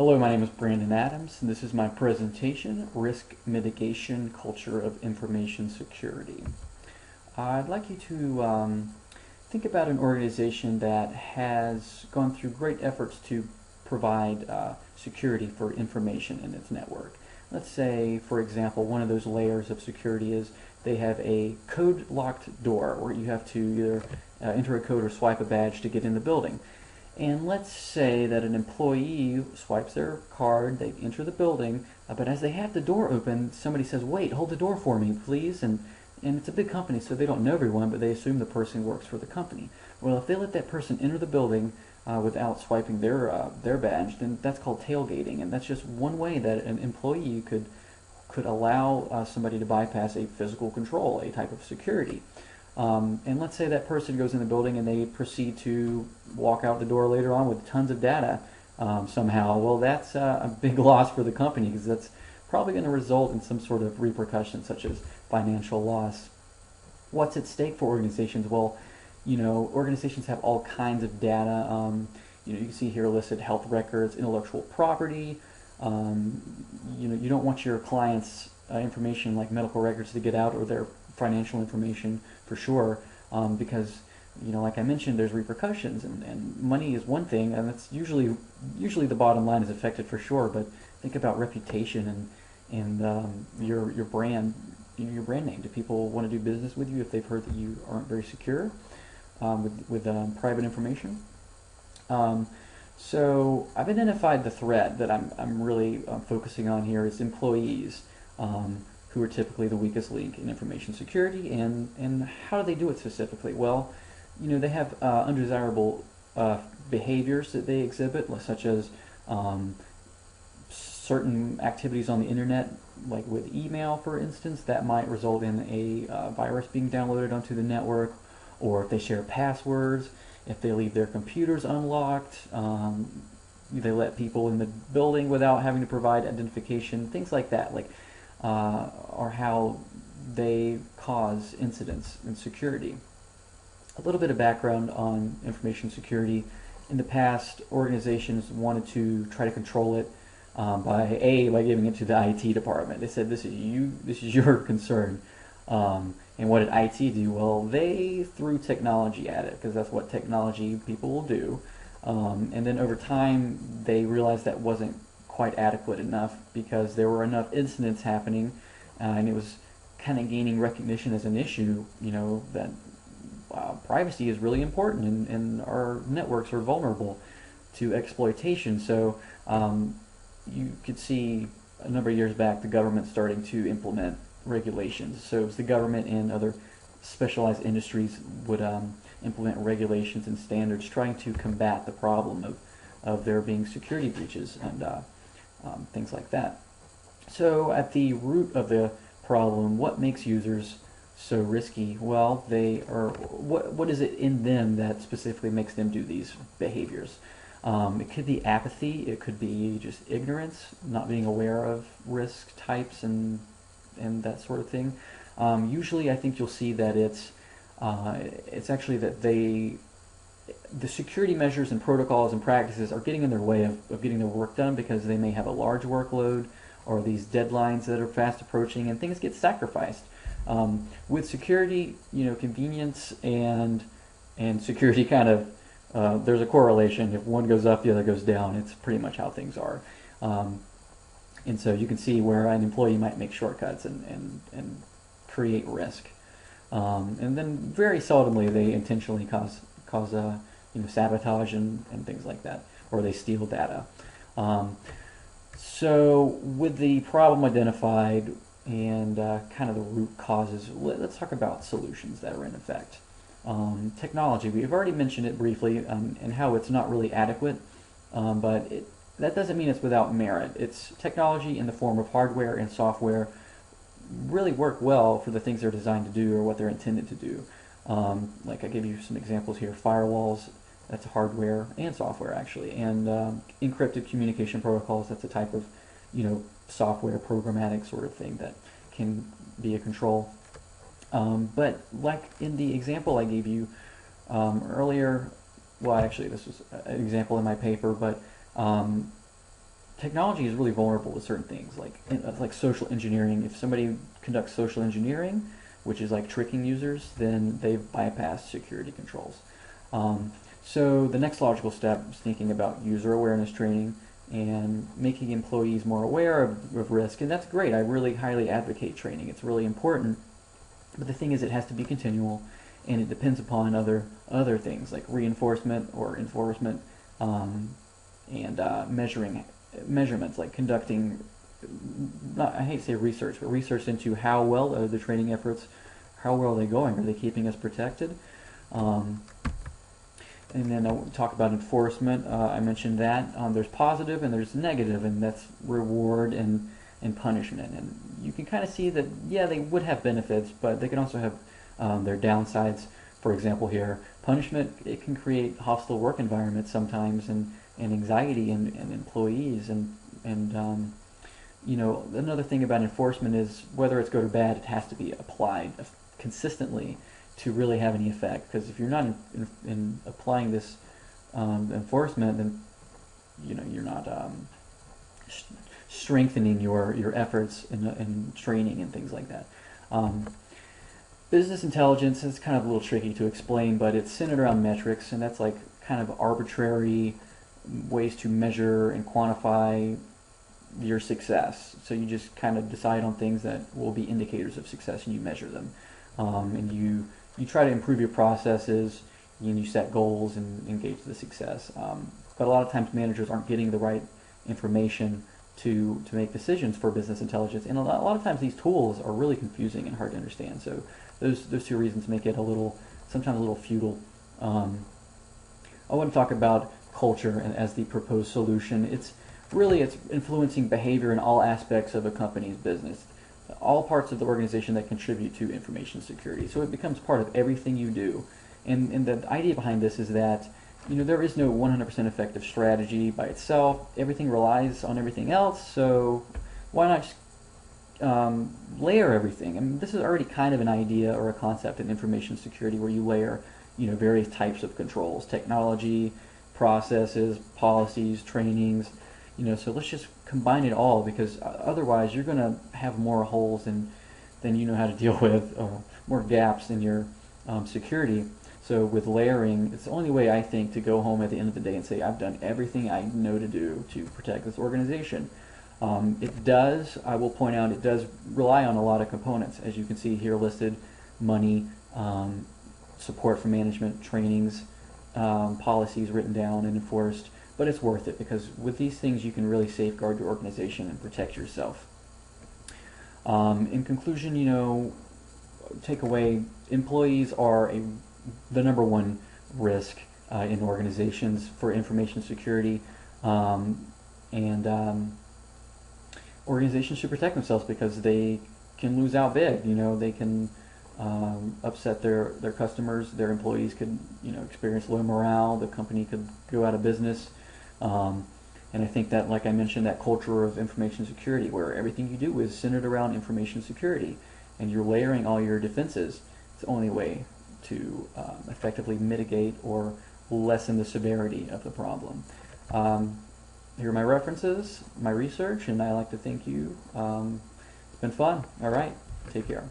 Hello, my name is Brandon Adams, and this is my presentation, Risk Mitigation, Culture of Information Security. I'd like you to think about an organization that has gone through great efforts to provide security for information in its network. Let's say, for example, one of those layers of security is they have a code-locked door where you have to either enter a code or swipe a badge to get in the building. And let's say that an employee swipes their card, they enter the building, but as they have the door open, somebody says, "Wait, hold the door for me, please." And it's a big company, so they don't know everyone, but they assume the person works for the company. Well, if they let that person enter the building without swiping their badge, then that's called tailgating, and that's just one way that an employee could allow somebody to bypass a physical control, a type of security. And let's say that person goes in the building and they proceed to walk out the door later on with tons of data somehow. Well, that's a big loss for the company because that's probably going to result in some sort of repercussions such as financial loss. What's at stake for organizations? Well, organizations have all kinds of data. You can see here listed health records, intellectual property. You don't want your clients' information like medical records to get out, or their financial information for sure, because like I mentioned, there's repercussions, and money is one thing, and that's usually the bottom line is affected for sure. But think about reputation and your brand, your brand name. Do people want to do business with you if they've heard that you aren't very secure with private information? So I've identified the threat that I'm really focusing on here is employees. Who are typically the weakest link in information security, and how do they do it specifically? Well, they have undesirable behaviors that they exhibit, such as certain activities on the internet, like with email, for instance, that might result in a virus being downloaded onto the network, or if they share passwords, if they leave their computers unlocked, they let people in the building without having to provide identification, things like that. Or how they cause incidents in security. A little bit of background on information security. In the past, organizations wanted to try to control it by giving it to the IT department. They said, this is your concern. And what did IT do? Well, they threw technology at it, because that's what technology people will do. And then over time, they realized that wasn't quite adequate enough, because there were enough incidents happening, and it was kind of gaining recognition as an issue, that privacy is really important, and our networks are vulnerable to exploitation. So you could see a number of years back the government starting to implement regulations. So it was the government and other specialized industries would implement regulations and standards trying to combat the problem of there being security breaches and things like that. So at the root of the problem, what makes users so risky? Well, what is it in them that specifically makes them do these behaviors? It could be apathy, it could be just ignorance, not being aware of risk types and that sort of thing. Usually I think you'll see that it's actually that the security measures and protocols and practices are getting in their way of getting their work done, because they may have a large workload or these deadlines that are fast approaching, and things get sacrificed. With security, convenience and security kind of, there's a correlation. If one goes up, the other goes down. It's pretty much how things are. And so you can see where an employee might make shortcuts and create risk. And then very seldomly they intentionally cause sabotage and things like that, or they steal data. So with the problem identified and kind of the root causes, let's talk about solutions that are in effect. Technology, we've already mentioned it briefly, and how it's not really adequate, but that doesn't mean it's without merit. It's technology in the form of hardware and software really work well for the things they're designed to do or what they're intended to do. Like I gave you some examples here. Firewalls, that's hardware and software actually, and encrypted communication protocols, that's a type of software programmatic sort of thing that can be a control. But like in the example I gave you earlier, well actually this was an example in my paper, but technology is really vulnerable to certain things, like social engineering. If somebody conducts social engineering, which is like tricking users, then they've bypassed security controls. So the next logical step is thinking about user awareness training and making employees more aware of risk, and that's great. I really highly advocate training. It's really important, but the thing is, it has to be continual, and it depends upon other things like reinforcement or enforcement, and measurements, like conducting, I hate to say research, but research into how well are the training efforts, how well are they going, are they keeping us protected? And then I talk about enforcement. I mentioned that. There's positive and there's negative, and that's reward and punishment. And you can kind of see that, yeah, they would have benefits, but they can also have their downsides. For example here, punishment, it can create hostile work environments sometimes, and anxiety in employees. And you know, another thing about enforcement is whether it's good or bad, it has to be applied consistently to really have any effect. Because if you're not in applying this enforcement, then you know you're not strengthening your efforts in training and things like that. Business intelligence is kind of a little tricky to explain, but it's centered around metrics, and that's like kind of arbitrary ways to measure and quantify your success. So you just kind of decide on things that will be indicators of success, and you measure them, and you try to improve your processes, and you set goals and engage the success. But a lot of times managers aren't getting the right information to make decisions for business intelligence, and a lot of times these tools are really confusing and hard to understand. So those two reasons make it sometimes a little futile. I want to talk about culture as the proposed solution. It's influencing behavior in all aspects of a company's business, all parts of the organization that contribute to information security. So it becomes part of everything you do. And the idea behind this is that, you know, there is no 100% effective strategy by itself. Everything relies on everything else, so why not just layer everything? I mean, this is already kind of an idea or a concept in information security where you layer, you know, various types of controls, technology, processes, policies, trainings, you know, so let's just combine it all, because otherwise you're going to have more holes than you know how to deal with, or more gaps in your security. So with layering, it's the only way, I think, to go home at the end of the day and say, I've done everything I know to do to protect this organization. I will point out, it does rely on a lot of components, as you can see here listed: money, support from management, trainings, policies written down and enforced. But it's worth it, because with these things you can really safeguard your organization and protect yourself. In conclusion, you know, takeaway: employees are the number one risk in organizations for information security, and organizations should protect themselves, because they can lose out big. You know, they can upset their customers. Their employees could, you know, experience low morale. The company could go out of business. And I think that, like I mentioned, that culture of information security, where everything you do is centered around information security, and you're layering all your defenses, it's the only way to effectively mitigate or lessen the severity of the problem. Here are my references, my research, and I'd like to thank you. It's been fun. All right, take care.